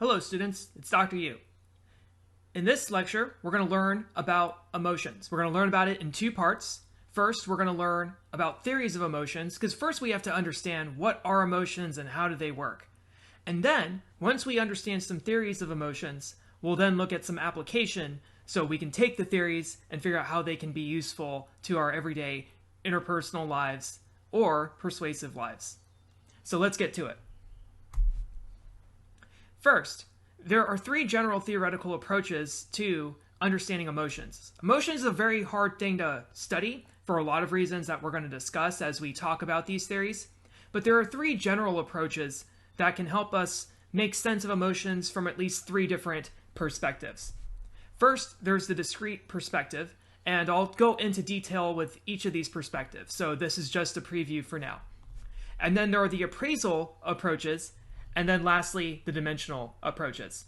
Hello students, it's Dr. Yu. In this lecture, we're going to learn about emotions. We're going to learn about it in two parts. First, we're going to learn about theories of emotions, because first we have to understand what are emotions and how do they work. And then, once we understand some theories of emotions, we'll then look at some application so we can take the theories and figure out how they can be useful to our everyday interpersonal lives or persuasive lives. So let's get to it. First, there are three general theoretical approaches to understanding emotions. Emotions is a very hard thing to study for a lot of reasons that we're going to discuss as we talk about these theories. But there are three general approaches that can help us make sense of emotions from at least three different perspectives. First, there's the discrete perspective, and I'll go into detail with each of these perspectives. So this is just a preview for now. And then there are the appraisal approaches, and then lastly, the dimensional approaches.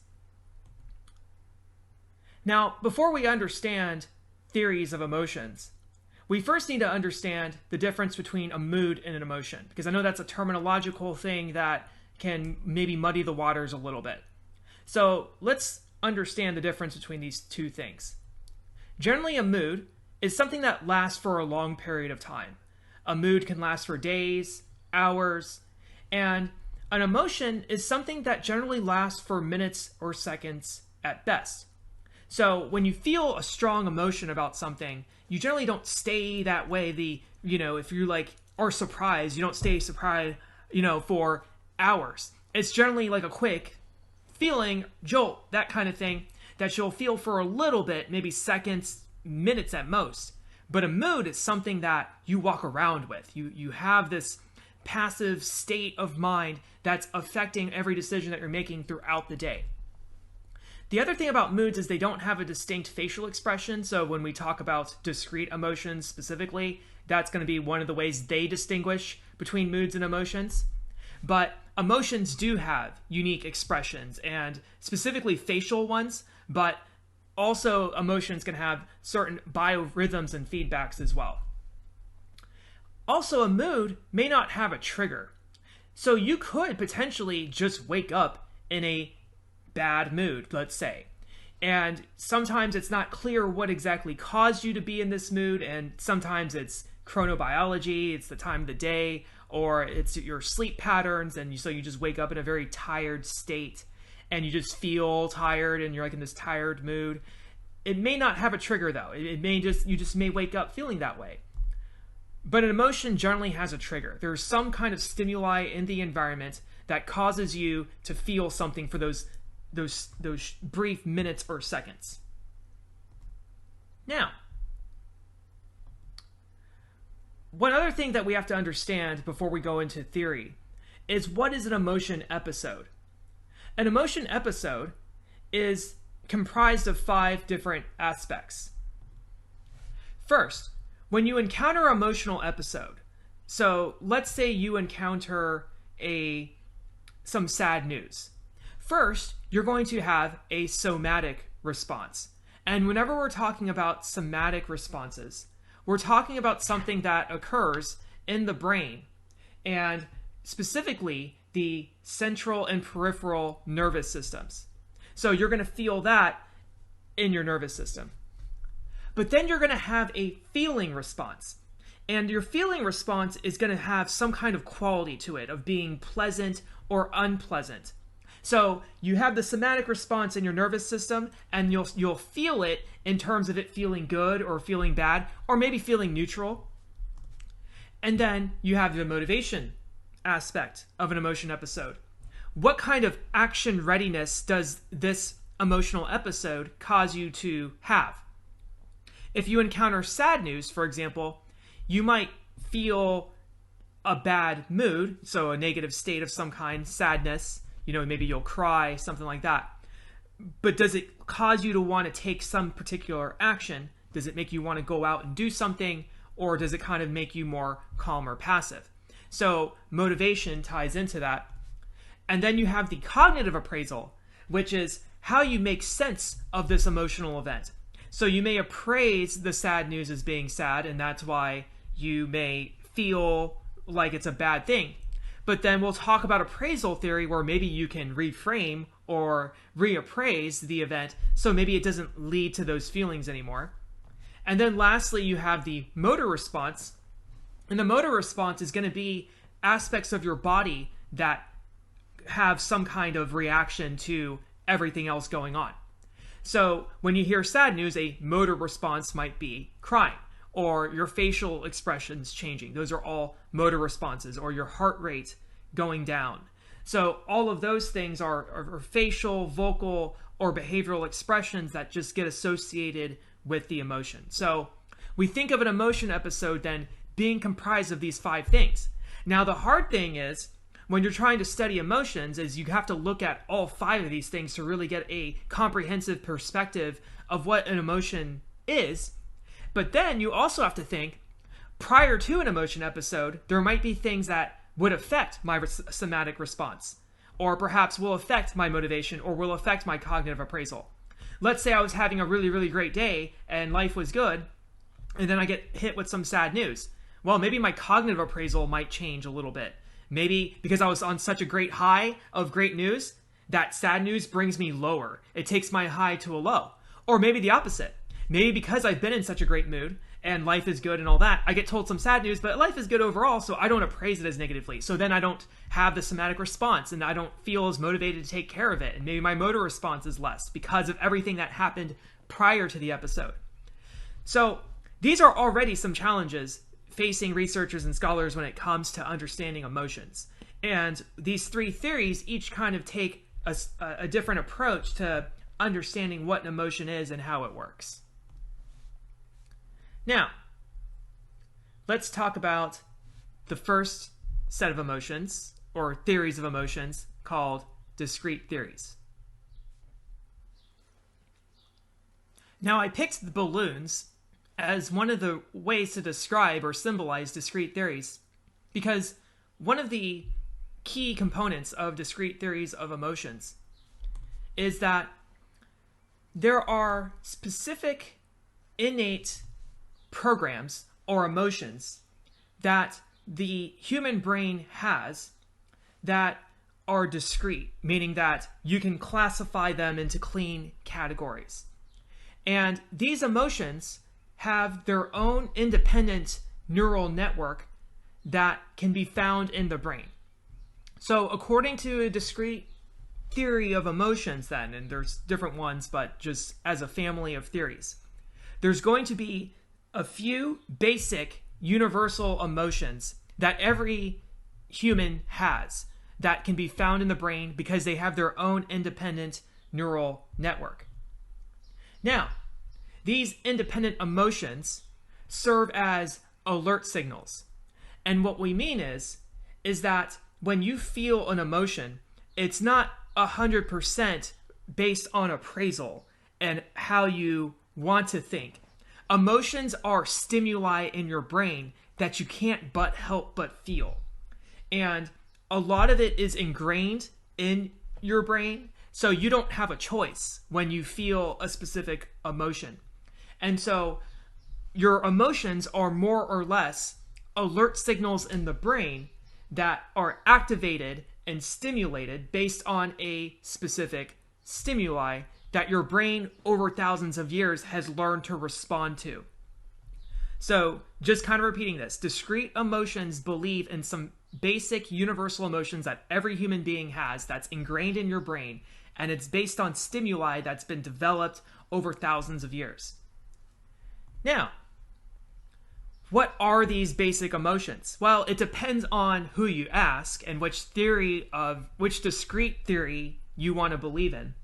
Now, before we understand theories of emotions, we first need to understand the difference between a mood and an emotion, because I know that's a terminological thing that can maybe muddy the waters a little bit. So let's understand the difference between these two things. Generally, a mood is something that lasts for a long period of time. A mood can last for days, hours, and an emotion is something that generally lasts for minutes or seconds at best. So when you feel a strong emotion about something, you generally don't stay that way. If you are surprised, you don't stay surprised, for hours. It's generally like a quick feeling, jolt, that kind of thing that you'll feel for a little bit, maybe seconds, minutes at most. But a mood is something that you walk around with. You have this passive state of mind that's affecting every decision that you're making throughout the day. The other thing about moods is they don't have a distinct facial expression. So when we talk about discrete emotions specifically, that's going to be one of the ways they distinguish between moods and emotions. But emotions do have unique expressions, and specifically facial ones, but also emotions can have certain biorhythms and feedbacks as well. Also, a mood may not have a trigger. So you could potentially just wake up in a bad mood, let's say. And sometimes it's not clear what exactly caused you to be in this mood, and sometimes it's chronobiology, it's the time of the day, or it's your sleep patterns, and so you just wake up in a very tired state, and you just feel tired, and you're like in this tired mood. It may not have a trigger though. You just may wake up feeling that way. But an emotion generally has a trigger. There's some kind of stimuli in the environment that causes you to feel something for those brief minutes or seconds. Now, one other thing that we have to understand before we go into theory is, what is an emotion episode? An emotion episode is comprised of 5 different aspects. First, when you encounter an emotional episode, so let's say you encounter some sad news. First, you're going to have a somatic response. And whenever we're talking about somatic responses, we're talking about something that occurs in the brain, and specifically the central and peripheral nervous systems. So you're going to feel that in your nervous system. But then you're going to have a feeling response. And your feeling response is going to have some kind of quality to it of being pleasant or unpleasant. So you have the somatic response in your nervous system, and you'll feel it in terms of it feeling good or feeling bad, or maybe feeling neutral. And then you have the motivation aspect of an emotion episode. What kind of action readiness does this emotional episode cause you to have? If you encounter sad news, for example, you might feel a bad mood, so a negative state of some kind, sadness, maybe you'll cry, something like that. But does it cause you to want to take some particular action? Does it make you want to go out and do something, or does it kind of make you more calm or passive? So motivation ties into that. And then you have the cognitive appraisal, which is how you make sense of this emotional event. So you may appraise the sad news as being sad, and that's why you may feel like it's a bad thing. But then we'll talk about appraisal theory, where maybe you can reframe or reappraise the event so maybe it doesn't lead to those feelings anymore. And then lastly, you have the motor response. And the motor response is going to be aspects of your body that have some kind of reaction to everything else going on. So when you hear sad news, a motor response might be crying, or your facial expressions changing. Those are all motor responses, or your heart rate going down. So all of those things are facial, vocal, or behavioral expressions that just get associated with the emotion. So we think of an emotion episode then being comprised of these 5 things. Now the hard thing is, when you're trying to study emotions, is you have to look at all 5 of these things to really get a comprehensive perspective of what an emotion is. But then you also have to think, prior to an emotion episode, there might be things that would affect my somatic response, or perhaps will affect my motivation, or will affect my cognitive appraisal. Let's say I was having a really, really great day and life was good, and then I get hit with some sad news. Well, maybe my cognitive appraisal might change a little bit. Maybe because I was on such a great high of great news, that sad news brings me lower. It takes my high to a low. Or maybe the opposite. Maybe because I've been in such a great mood and life is good and all that, I get told some sad news, but life is good overall, so I don't appraise it as negatively. So then I don't have the somatic response, and I don't feel as motivated to take care of it. And maybe my motor response is less because of everything that happened prior to the episode. So these are already some challenges facing researchers and scholars when it comes to understanding emotions. And these 3 theories each kind of take a different approach to understanding what an emotion is and how it works. Now, let's talk about the first set of emotions, or theories of emotions, called discrete theories. Now, I picked the balloons as one of the ways to describe or symbolize discrete theories, because one of the key components of discrete theories of emotions is that there are specific innate programs or emotions that the human brain has that are discrete, meaning that you can classify them into clean categories. And these emotions have their own independent neural network that can be found in the brain. So according to a discrete theory of emotions then, and there's different ones, but just as a family of theories, there's going to be a few basic universal emotions that every human has that can be found in the brain because they have their own independent neural network. Now, these independent emotions serve as alert signals. And what we mean is that when you feel an emotion, it's not 100% based on appraisal and how you want to think. Emotions are stimuli in your brain that you can't but help but feel. And a lot of it is ingrained in your brain, so you don't have a choice when you feel a specific emotion. And so your emotions are more or less alert signals in the brain that are activated and stimulated based on a specific stimuli that your brain over thousands of years has learned to respond to. So just kind of repeating this, discrete emotions believe in some basic universal emotions that every human being has that's ingrained in your brain, and it's based on stimuli that's been developed over thousands of years. Now, what are these basic emotions? Well, it depends on who you ask and which discrete theory you want to believe in.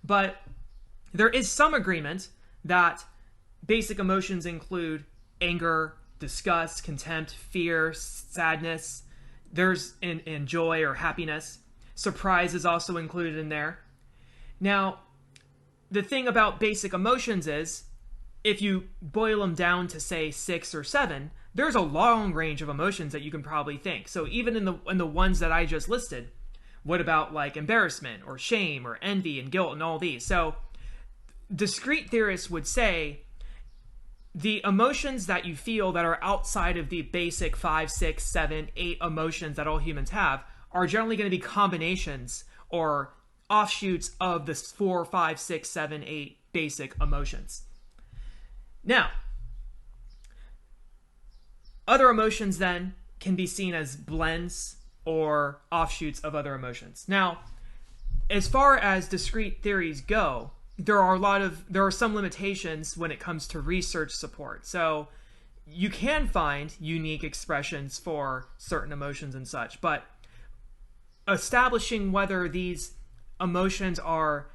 But there is some agreement that basic emotions include anger, disgust, contempt, fear, sadness. There's in joy or happiness. Surprise is also included in there. Now, the thing about basic emotions is, if you boil them down to say 6 or 7, there's a long range of emotions that you can probably think. So even in the ones that I just listed, what about like embarrassment or shame or envy and guilt and all these? So discrete theorists would say the emotions that you feel that are outside of the basic 5, 6, 7, 8 emotions that all humans have are generally going to be combinations or offshoots of the 4, 5, 6, 7, 8 basic emotions. Now, other emotions then can be seen as blends or offshoots of other emotions. Now, as far as discrete theories go, there are some limitations when it comes to research support. So you can find unique expressions for certain emotions and such, but establishing whether these emotions are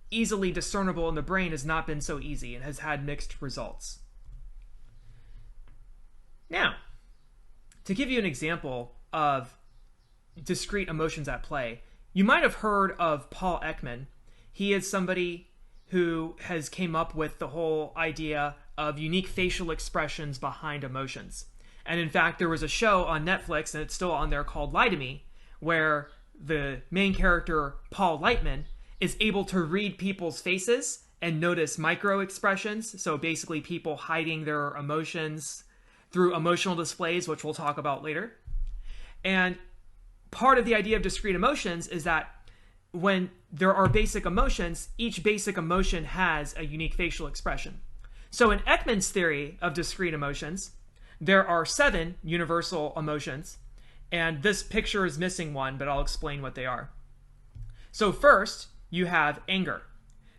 easily discernible in the brain has not been so easy and has had mixed results. Now, to give you an example of discrete emotions at play, you might have heard of Paul Ekman. He is somebody who has came up with the whole idea of unique facial expressions behind emotions. And in fact, there was a show on Netflix, and it's still on there, called Lie to Me, where the main character, Paul Lightman, is able to read people's faces and notice micro expressions. So basically people hiding their emotions through emotional displays, which we'll talk about later. And part of the idea of discrete emotions is that when there are basic emotions, each basic emotion has a unique facial expression. So in Ekman's theory of discrete emotions, there are 7 universal emotions, and this picture is missing one, but I'll explain what they are. So first, you have anger.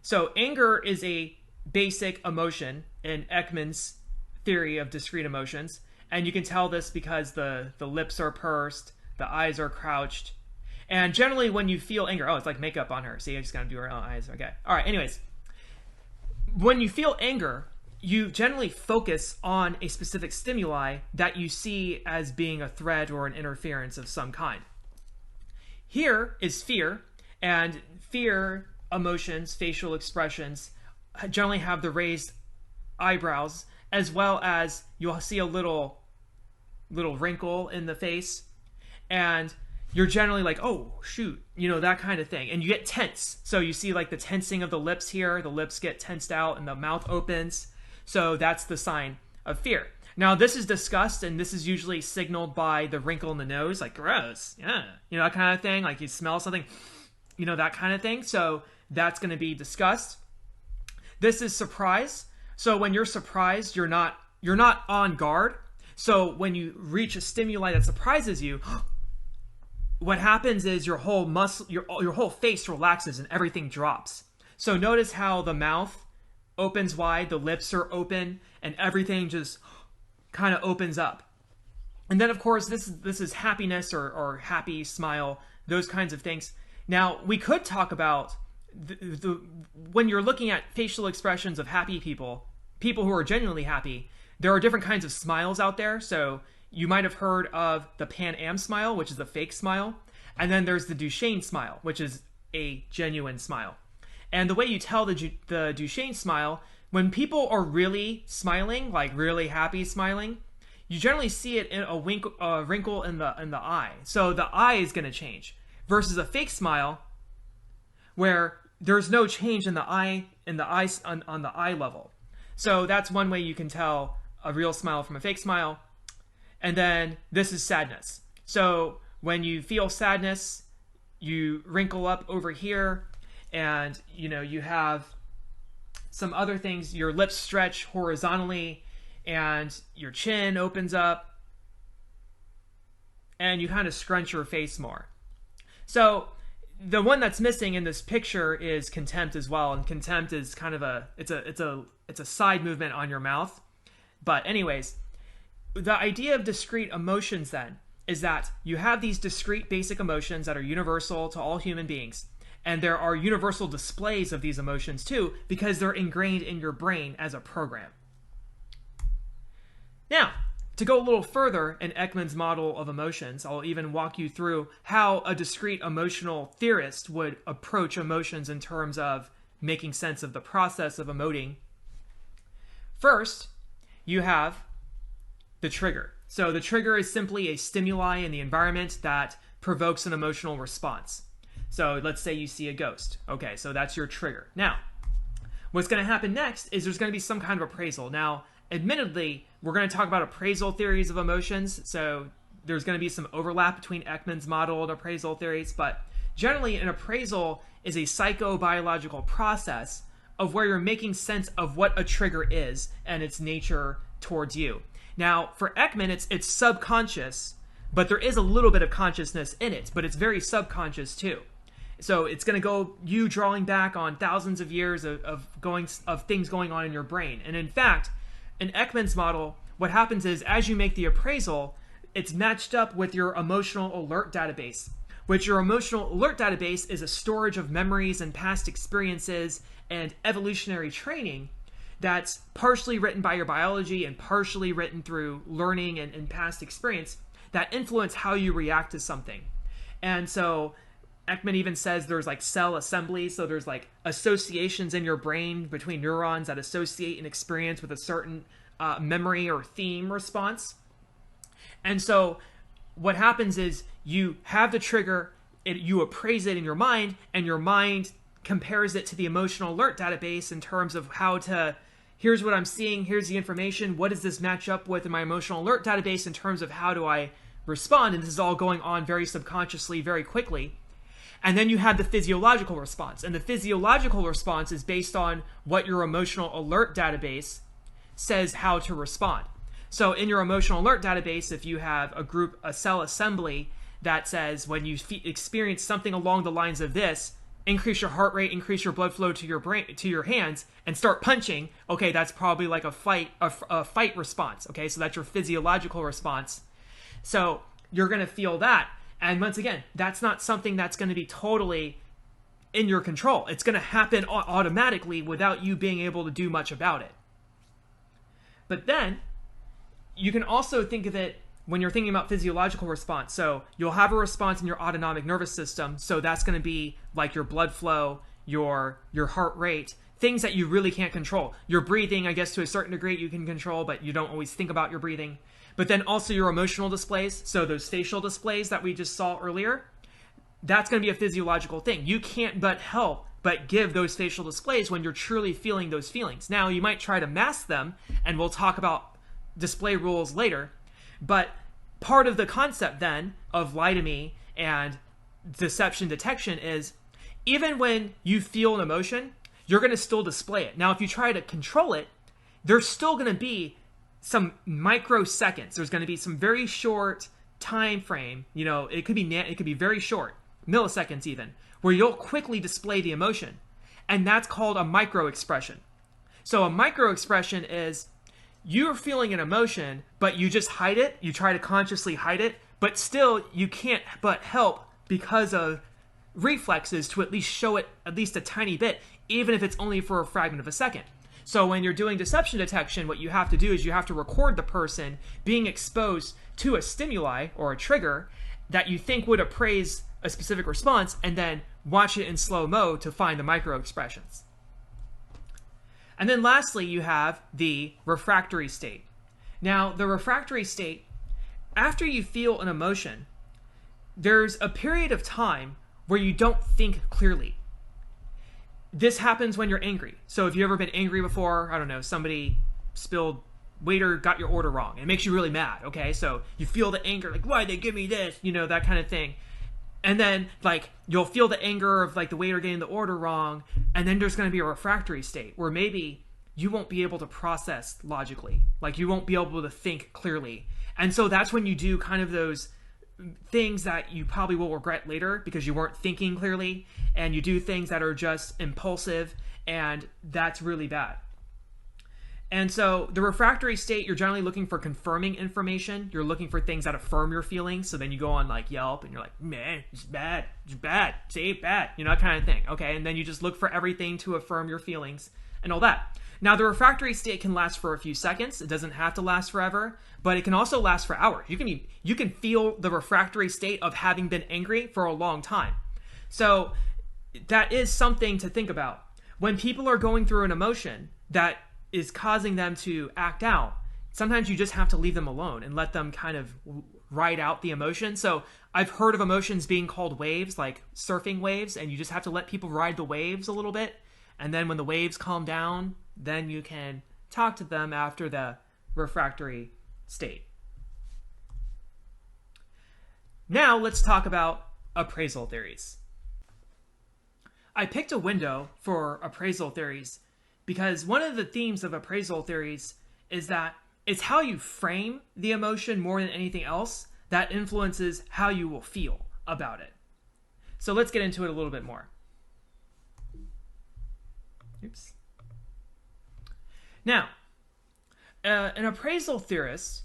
So anger is a basic emotion in Ekman's theory of discrete emotions, and you can tell this because the lips are pursed, the eyes are crouched. And generally when you feel anger, oh, it's like makeup on her. See, I just gotta do her own eyes. Okay. All right. Anyways, when you feel anger, you generally focus on a specific stimuli that you see as being a threat or an interference of some kind. Here is fear, and fear emotions, facial expressions generally have the raised eyebrows, as well as you'll see a little wrinkle in the face, and you're generally like, oh, shoot, that kind of thing. And you get tense. So you see like the tensing of the lips here. The lips get tensed out and the mouth opens. So that's the sign of fear. Now, this is discussed, and this is usually signaled by the wrinkle in the nose, like gross, yeah. That kind of thing. Like you smell something, that kind of thing. So that's going to be discussed. This is surprise. So when you're surprised, you're not on guard. So when you reach a stimuli that surprises you, what happens is your whole your whole face relaxes and everything drops. So notice how the mouth opens wide, the lips are open, and everything just kind of opens up. And then of course this is happiness or happy smile, those kinds of things. Now we could talk about when you're looking at facial expressions of happy people who are genuinely happy, there are different kinds of smiles out there. So you might have heard of the Pan Am smile, which is a fake smile. And then there's the Duchenne smile, which is a genuine smile. And the way you tell the Duchenne smile, when people are really smiling, like really happy smiling, you generally see it in a wrinkle in the eye. So the eye is going to change versus a fake smile where there's no change in the eye on the eye level. So that's one way you can tell a real smile from a fake smile. And then this is sadness. So when you feel sadness, you wrinkle up over here, and you have some other things. Your lips stretch horizontally, and your chin opens up, and you kind of scrunch your face more. So the one that's missing in this picture is contempt as well, and contempt is kind of it's a side movement on your mouth. But anyways, the idea of discrete emotions then is that you have these discrete basic emotions that are universal to all human beings. And there are universal displays of these emotions too, because they're ingrained in your brain as a program. Now, to go a little further in Ekman's model of emotions, I'll even walk you through how a discrete emotional theorist would approach emotions in terms of making sense of the process of emoting. First, you have the trigger. So the trigger is simply a stimuli in the environment that provokes an emotional response. So let's say you see a ghost. Okay, so that's your trigger. Now, what's going to happen next is there's going to be some kind of appraisal. Now, admittedly, we're going to talk about appraisal theories of emotions, so there's going to be some overlap between Ekman's model and appraisal theories, but generally an appraisal is a psychobiological process of where you're making sense of what a trigger is and its nature towards you. Now, for Ekman, it's subconscious, but there is a little bit of consciousness in it, but it's very subconscious too. So it's going to go you drawing back on thousands of years of things going on in your brain. And in fact, in Ekman's model, what happens is as you make the appraisal, it's matched up with your emotional alert database, which your emotional alert database is a storage of memories and past experiences and evolutionary training that's partially written by your biology and partially written through learning and past experience that influence how you react to something. And so Ekman even says there's like cell assemblies, so there's like associations in your brain between neurons that associate an experience with a certain memory or theme response. And so what happens is you have the trigger, you appraise it in your mind, and your mind compares it to the emotional alert database in terms of how to, here's what I'm seeing, here's the information, what does this match up with in my emotional alert database in terms of how do I respond? And this is all going on very subconsciously, very quickly. And then you have the physiological response. And the physiological response is based on what your emotional alert database says how to respond. So in your emotional alert database, if you have a cell assembly that says when you experience something along the lines of this, increase your heart rate, increase your blood flow to your brain, to your hands, and start punching, okay, that's probably like a fight response. Okay, so that's your physiological response. So you're going to feel that. And once again, that's not something that's going to be totally in your control. It's going to happen automatically without you being able to do much about it. But then you can also think of it when you're thinking about physiological response. So you'll have a response in your autonomic nervous system. So that's going to be like your blood flow, your heart rate, things that you really can't control. Your breathing, I guess to a certain degree you can control, but you don't always think about your breathing. But then also your emotional displays, so those facial displays that we just saw earlier, that's going to be a physiological thing. You can't help but give those facial displays when you're truly feeling those feelings. Now, you might try to mask them, and we'll talk about display rules later, but part of the concept then of lie to me and deception detection is even when you feel an emotion, you're going to still display it. Now, if you try to control it, there's still going to be some microseconds. There's going to be some very short time frame. You know, it could be very short, milliseconds even, where you'll quickly display the emotion. And that's called a micro expression. So a micro expression is you're feeling an emotion, but you just hide it. You try to consciously hide it, but still you can't but help because of reflexes to at least show it at least a tiny bit, even if it's only for a fragment of a second. So when you're doing deception detection, what you have to do is you have to record the person being exposed to a stimuli or a trigger that you think would appraise a specific response, and then watch it in slow-mo to find the micro expressions. And then lastly, you have the refractory state. Now, the refractory state, after you feel an emotion, there's a period of time where you don't think clearly. This happens when you're angry. So if you've ever been angry before, I don't know, somebody waiter got your order wrong. It makes you really mad, okay? So you feel the anger, like, why'd they give me this? You know, that kind of thing. And then, like, you'll feel the anger of, like, the waiter getting the order wrong, and then there's going to be a refractory state where maybe you won't be able to process logically. Like, you won't be able to think clearly. And so that's when you do kind of those things that you probably will regret later because you weren't thinking clearly, and you do things that are just impulsive, and that's really bad. And so the refractory state, you're generally looking for confirming information. You're looking for things that affirm your feelings. So then you go on like Yelp and you're like, man, it's bad, say it bad, you know, that kind of thing. Okay. And then you just look for everything to affirm your feelings and all that. Now the refractory state can last for a few seconds. It doesn't have to last forever, but it can also last for hours. You can feel the refractory state of having been angry for a long time. So that is something to think about. When people are going through an emotion that is causing them to act out, sometimes you just have to leave them alone and let them kind of ride out the emotion. So I've heard of emotions being called waves, like surfing waves, and you just have to let people ride the waves a little bit. And then when the waves calm down, then you can talk to them after the refractory state. Now let's talk about appraisal theories. I picked a window for appraisal theories because one of the themes of appraisal theories is that it's how you frame the emotion more than anything else that influences how you will feel about it. So let's get into it a little bit more. Oops. Now, an appraisal theorist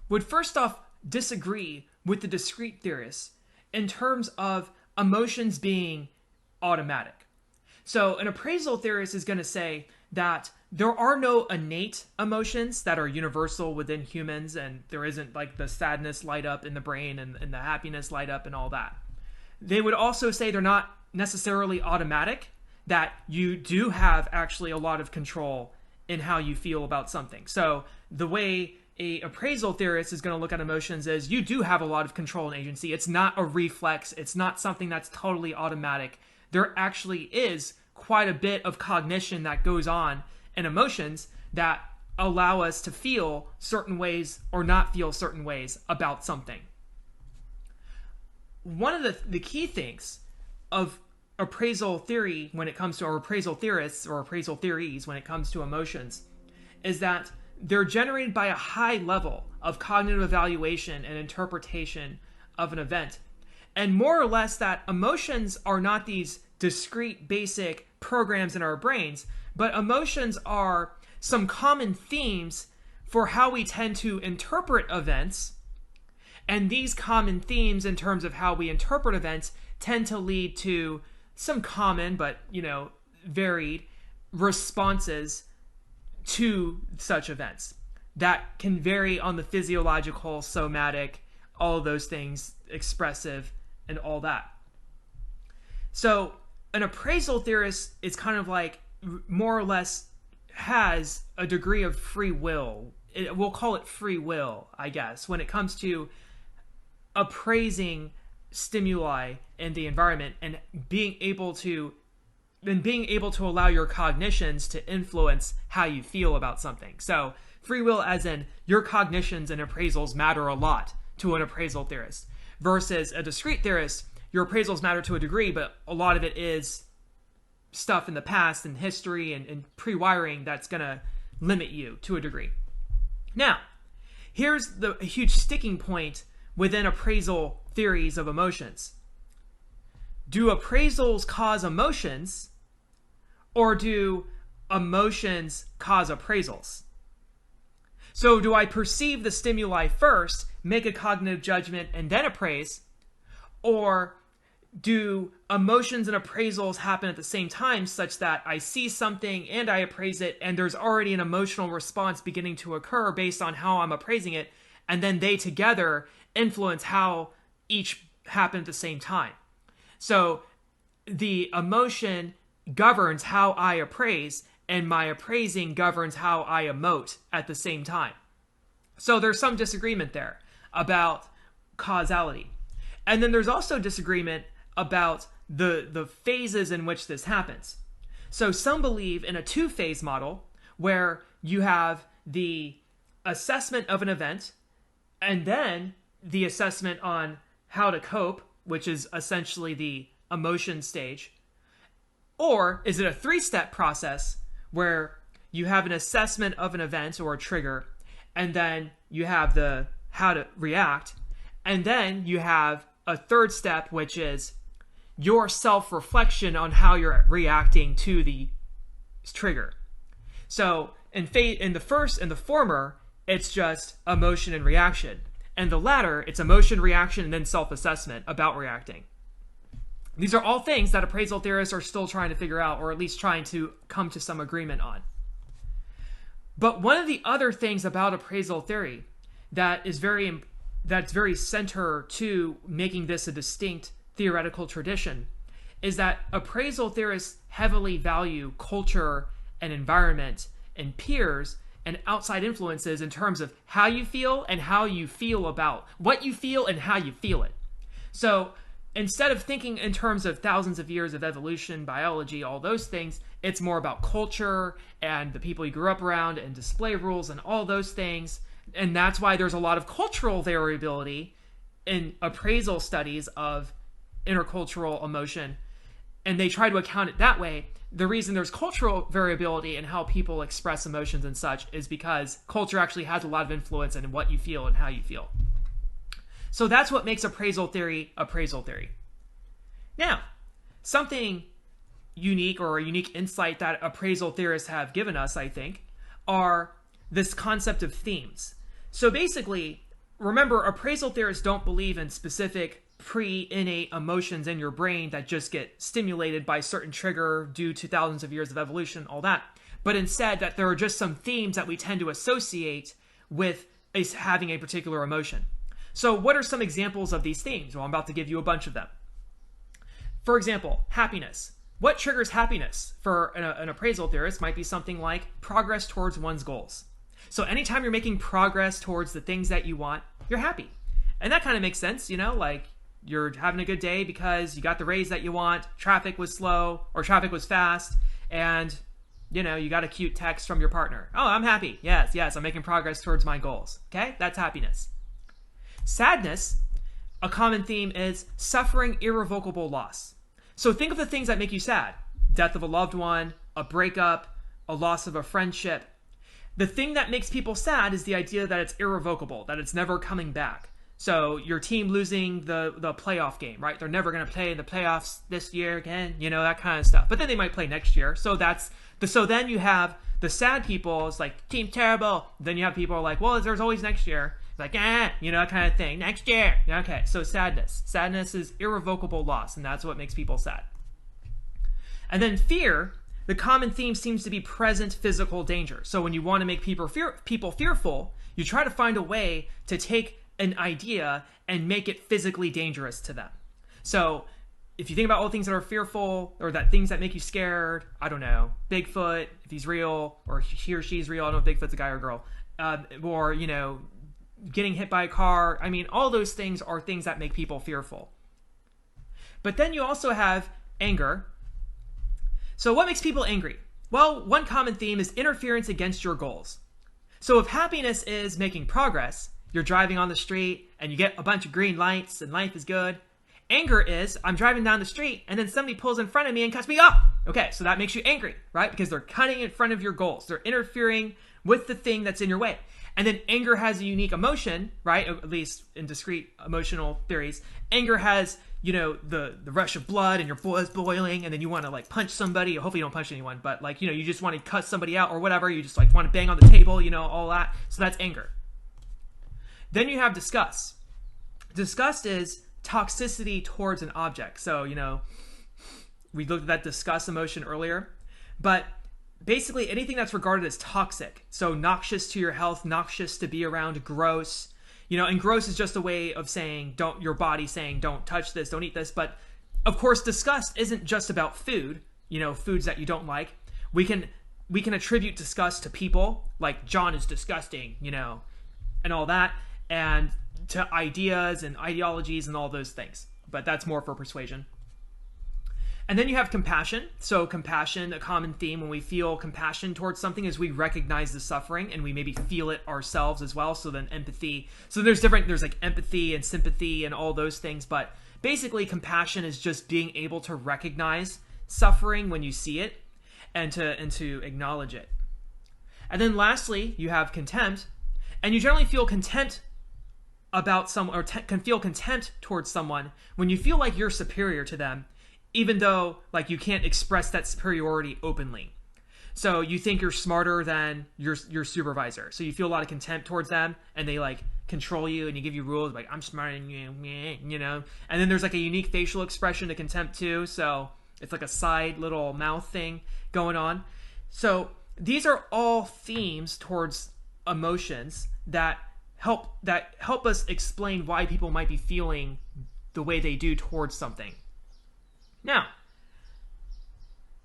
would first off disagree with the discrete theorists in terms of emotions being automatic. So an appraisal theorist is going to say that there are no innate emotions that are universal within humans, and there isn't like the sadness light up in the brain and the happiness light up and all that. They would also say they're not necessarily automatic, that you do have actually a lot of control in how you feel about something. So the way a appraisal theorist is going to look at emotions is you do have a lot of control and agency. It's not a reflex. It's not something that's totally automatic. There actually is quite a bit of cognition that goes on in emotions that allow us to feel certain ways or not feel certain ways about something. One of the key things of appraisal theory when it comes to, or appraisal theorists or appraisal theories when it comes to emotions, is that they're generated by a high level of cognitive evaluation and interpretation of an event. And more or less that emotions are not these discrete basic programs in our brains, but emotions are some common themes for how we tend to interpret events. And these common themes in terms of how we interpret events tend to lead to some common but, varied responses to such events that can vary on the physiological, somatic, all of those things, expressive, and all that. So an appraisal theorist is kind of like more or less has a degree of free will. We'll call it free will, I guess, when it comes to appraising stimuli in the environment and being able to allow your cognitions to influence how you feel about something. So free will as in your cognitions and appraisals matter a lot to an appraisal theorist versus a discrete theorist. Your appraisals matter to a degree, but a lot of it is stuff in the past and history and pre-wiring that's going to limit you to a degree. Now, here's the huge sticking point within appraisal theories of emotions. Do appraisals cause emotions, or do emotions cause appraisals? So do I perceive the stimuli first, make a cognitive judgment, and then appraise? Or do emotions and appraisals happen at the same time such that I see something and I appraise it, and there's already an emotional response beginning to occur based on how I'm appraising it, and then they together influence how each happen at the same time? So the emotion governs how I appraise, and my appraising governs how I emote at the same time. So there's some disagreement there about causality. And then there's also disagreement about the phases in which this happens. So some believe in a two-phase model where you have the assessment of an event and then the assessment on how to cope, which is essentially the emotion stage. Or is it a three-step process where you have an assessment of an event or a trigger, and then you have the how to react, and then you have a third step, which is your self-reflection on how you're reacting to the trigger. So in the former, it's just emotion and reaction. And the latter, it's emotion, reaction, and then self-assessment about reacting. These are all things that appraisal theorists are still trying to figure out, or at least trying to come to some agreement on. But one of the other things about appraisal theory that's very center to making this a distinct theoretical tradition is that appraisal theorists heavily value culture and environment and peers and outside influences in terms of how you feel and how you feel about what you feel and how you feel it. So instead of thinking in terms of thousands of years of evolution, biology, all those things, it's more about culture and the people you grew up around and display rules and all those things. And that's why there's a lot of cultural variability in appraisal studies of intercultural emotion. And they try to account it that way. The reason there's cultural variability in how people express emotions and such is because culture actually has a lot of influence in what you feel and how you feel. So that's what makes appraisal theory appraisal theory. Now, something unique or a unique insight that appraisal theorists have given us, I think, are this concept of themes. So basically, remember, appraisal theorists don't believe in specific pre-innate emotions in your brain that just get stimulated by a certain trigger due to thousands of years of evolution, all that. But instead that there are just some themes that we tend to associate with having a particular emotion. So what are some examples of these themes? Well, I'm about to give you a bunch of them. For example, happiness. What triggers happiness for an appraisal theorist might be something like progress towards one's goals. So anytime you're making progress towards the things that you want, you're happy. And that kind of makes sense, you know, like you're having a good day because you got the raise that you want, traffic was slow or traffic was fast, and you know, you got a cute text from your partner. Oh, I'm happy. Yes, I'm making progress towards my goals. Okay, that's happiness. Sadness, a common theme is suffering irrevocable loss. So think of the things that make you sad. Death of a loved one, a breakup, a loss of a friendship. The thing that makes people sad is the idea that it's irrevocable, that it's never coming back. So your team losing the playoff game, right? They're never going to play in the playoffs this year again, you know, that kind of stuff. But then they might play next year. So then you have the sad people, it's like, team terrible. Then you have people like, well, there's always next year. Like, you know, that kind of thing. Next year. Okay, so sadness. Sadness is irrevocable loss, and that's what makes people sad. And then fear, the common theme seems to be present physical danger. So when you want to make people fearful, you try to find a way to take an idea and make it physically dangerous to them. So if you think about all things that are fearful or that things that make you scared, I don't know, Bigfoot, if he's real, or he or she's real, I don't know if Bigfoot's a guy or a girl, or, you know, getting hit by a car. I mean, all those things are things that make people fearful. But then you also have anger. So what makes people angry? Well, one common theme is interference against your goals. So if happiness is making progress, you're driving on the street and you get a bunch of green lights and life is good. Anger is, I'm driving down the street and then somebody pulls in front of me and cuts me off. Okay, so that makes you angry, right? Because they're cutting in front of your goals. They're interfering with the thing that's in your way. And then anger has a unique emotion, right? At least in discrete emotional theories. Anger has, you know, the rush of blood and your blood's boiling and then you want to like punch somebody. Hopefully you don't punch anyone, but like, you know, you just want to cut somebody out or whatever. You just like want to bang on the table, you know, all that. So that's anger. Then you have disgust. Disgust is toxicity towards an object. So, you know, we looked at that disgust emotion earlier, but basically anything that's regarded as toxic. So noxious to your health, noxious to be around, gross, you know, and gross is just a way of saying, your body saying, don't touch this, don't eat this. But of course, disgust isn't just about food, you know, foods that you don't like. We can attribute disgust to people, like John is disgusting, you know, and all that, and to ideas and ideologies and all those things. But that's more for persuasion. And then you have compassion. So compassion, a common theme when we feel compassion towards something is we recognize the suffering and we maybe feel it ourselves as well. So then empathy. So there's like empathy and sympathy and all those things. But basically compassion is just being able to recognize suffering when you see it and to acknowledge it. And then lastly, you have contempt. And you generally feel contempt about someone, or can feel contempt towards someone when you feel like you're superior to them, even though like you can't express that superiority openly. So you think you're smarter than your supervisor. So you feel a lot of contempt towards them and they like control you and you give you rules like I'm smarter than you know. And then there's like a unique facial expression to contempt too. So it's like a side little mouth thing going on. So these are all themes towards emotions that help us explain why people might be feeling the way they do towards something. Now,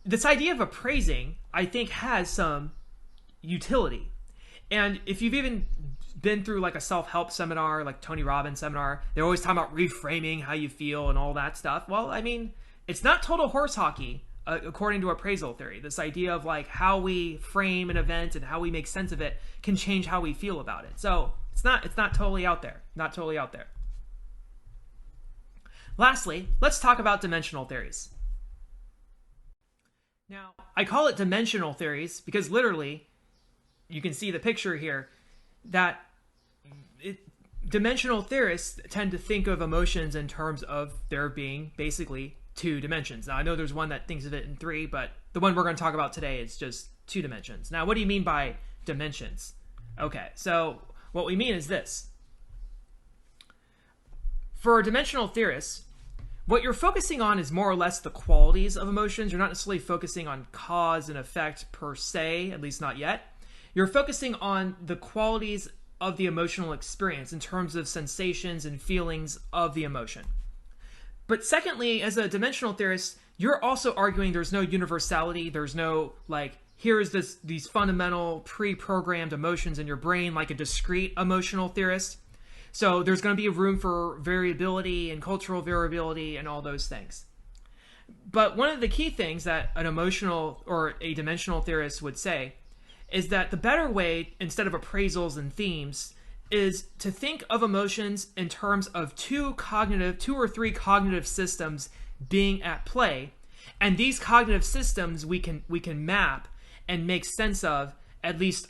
this idea of appraising, I think, has some utility. And if you've even been through like a self-help seminar, like Tony Robbins seminar, they're always talking about reframing how you feel and all that stuff. Well, I mean, it's not total horse hockey, according to appraisal theory. This idea of like how we frame an event and how we make sense of it can change how we feel about it. So it's not totally out there. Not totally out there. Lastly, let's talk about dimensional theories. Now, I call it dimensional theories because literally, you can see the picture here, that dimensional theorists tend to think of emotions in terms of there being basically 2 dimensions. Now, I know there's one that thinks of it in 3, but the one we're going to talk about today is just 2 dimensions. Now, what do you mean by dimensions? Okay, so what we mean is this. For dimensional theorists, what you're focusing on is more or less the qualities of emotions. You're not necessarily focusing on cause and effect per se, at least not yet. You're focusing on the qualities of the emotional experience in terms of sensations and feelings of the emotion. But secondly, as a dimensional theorist, you're also arguing there's no universality. There's no, like, here's these fundamental pre-programmed emotions in your brain, like a discrete emotional theorist. So there's going to be room for variability and cultural variability and all those things. But one of the key things that an emotional or a dimensional theorist would say is that the better way, instead of appraisals and themes, is to think of emotions in terms of 2 or 3 cognitive systems being at play. And these cognitive systems we can map and make sense of, at least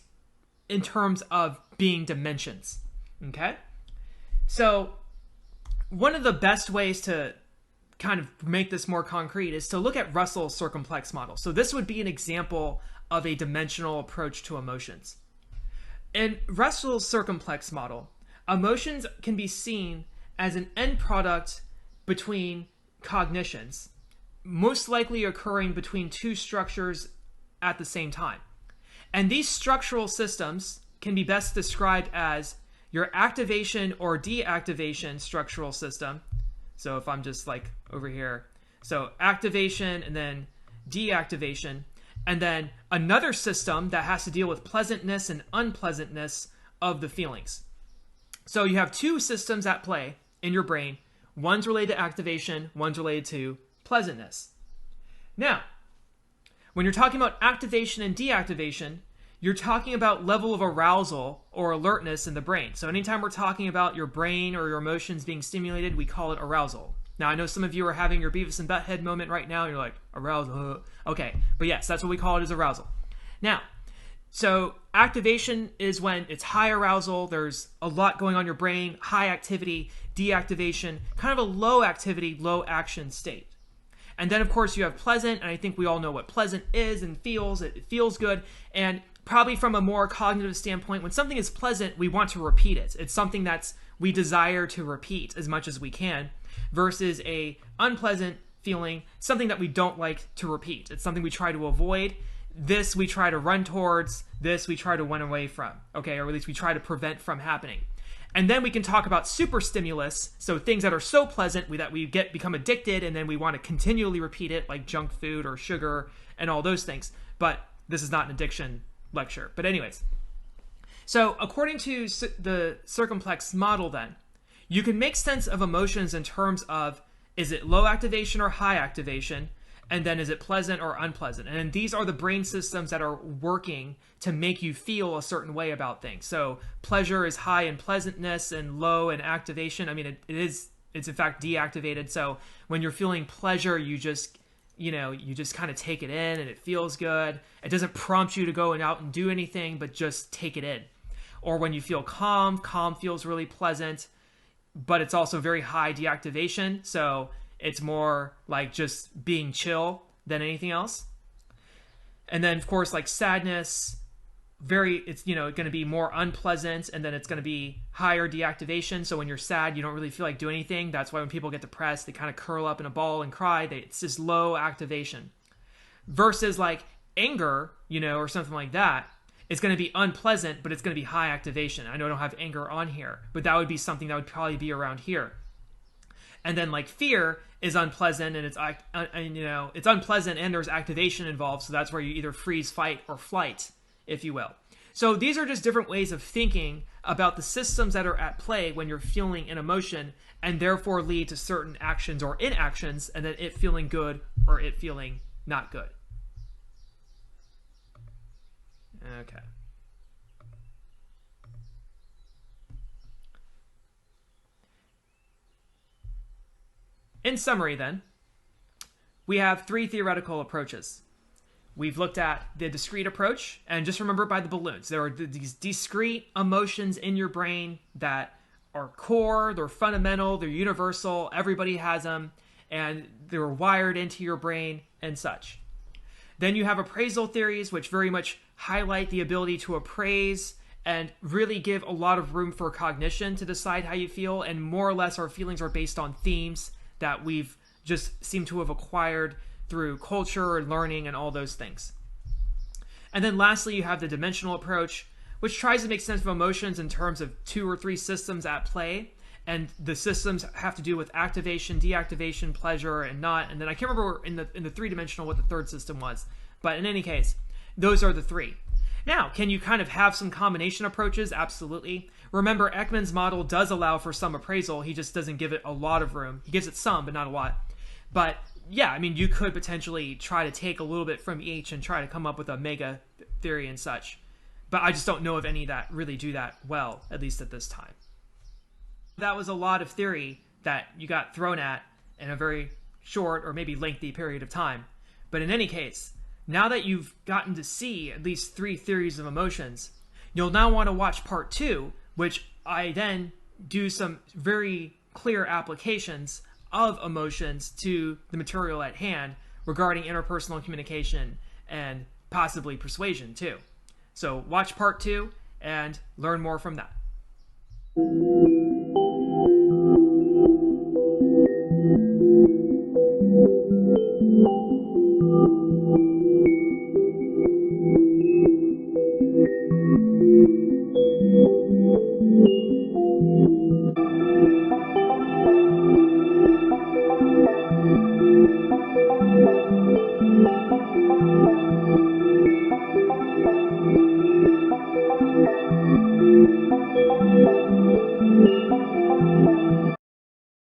in terms of being dimensions. Okay? So one of the best ways to kind of make this more concrete is to look at Russell's circumplex model. So this would be an example of a dimensional approach to emotions. In Russell's circumplex model, emotions can be seen as an end product between cognitions, most likely occurring between 2 structures at the same time. And these structural systems can be best described as your activation or deactivation structural system. So if I'm just like over here, so activation and then deactivation, and then another system that has to deal with pleasantness and unpleasantness of the feelings. So you have 2 systems at play in your brain. One's related to activation, one's related to pleasantness. Now, when you're talking about activation and deactivation, you're talking about level of arousal or alertness in the brain. So anytime we're talking about your brain or your emotions being stimulated, we call it arousal. Now, I know some of you are having your Beavis and Butthead moment right now. And you're like, arousal. Okay, but yes, that's what we call it, is arousal. Now, so activation is when it's high arousal. There's a lot going on in your brain, high activity. Deactivation, kind of a low activity, low action state. And then, of course, you have pleasant. And I think we all know what pleasant is and feels. It feels good. And probably from a more cognitive standpoint, when something is pleasant, we want to repeat it. It's something that's we desire to repeat as much as we can, versus a unpleasant feeling, something that we don't like to repeat. It's something we try to avoid. This we try to run towards. This we try to run away from, okay? Or at least we try to prevent from happening. And then we can talk about super stimulus, so things that are so pleasant that we become addicted, and then we want to continually repeat it, like junk food or sugar and all those things. But this is not an addiction lecture. But anyways, so according to the circumplex model, then, you can make sense of emotions in terms of, is it low activation or high activation? And then is it pleasant or unpleasant? And these are the brain systems that are working to make you feel a certain way about things. So pleasure is high in pleasantness and low in activation. I mean, it's in fact deactivated. So when you're feeling pleasure, you just kind of take it in and it feels good. It doesn't prompt you to go out and do anything, but just take it in. Or when you feel calm feels really pleasant, but it's also very high deactivation. So it's more like just being chill than anything else. And then, of course, like sadness, it's going to be more unpleasant, and then it's going to be higher deactivation. So when you're sad, you don't really feel like doing anything. That's why when people get depressed, they kind of curl up in a ball and cry. It's just low activation. Versus like anger, or something like that, it's going to be unpleasant, but it's going to be high activation. I know I don't have anger on here, but that would be something that would probably be around here. And then like fear is unpleasant, and it's unpleasant, and there's activation involved. So that's where you either freeze, fight, or flight, if you will. So these are just different ways of thinking about the systems that are at play when you're feeling an emotion, and therefore lead to certain actions or inactions, and then it feeling good or it feeling not good. Okay. In summary, then, we have three theoretical approaches. We've looked at the discrete approach, and just remember by the balloons. There are these discrete emotions in your brain that are core, they're fundamental, they're universal, everybody has them, and they're wired into your brain and such. Then you have appraisal theories, which very much highlight the ability to appraise and really give a lot of room for cognition to decide how you feel, and more or less our feelings are based on themes that we've just seemed to have acquired through culture and learning and all those things. And then lastly, you have the dimensional approach, which tries to make sense of emotions in terms of 2 or 3 systems at play. And the systems have to do with activation, deactivation, pleasure, and not. And then I can't remember in the 3-dimensional what the third system was. But in any case, those are the 3. Now, can you kind of have some combination approaches? Absolutely. Remember, Ekman's model does allow for some appraisal. He just doesn't give it a lot of room. He gives it some, but not a lot. But yeah, I mean, you could potentially try to take a little bit from each and try to come up with a mega theory and such. But I just don't know of any that really do that well, at least at this time. That was a lot of theory that you got thrown at in a very short or maybe lengthy period of time. But in any case, now that you've gotten to see at least 3 theories of emotions, you'll now want to watch part 2, which I then do some very clear applications of emotions to the material at hand regarding interpersonal communication and possibly persuasion too. So watch part 2 and learn more from that.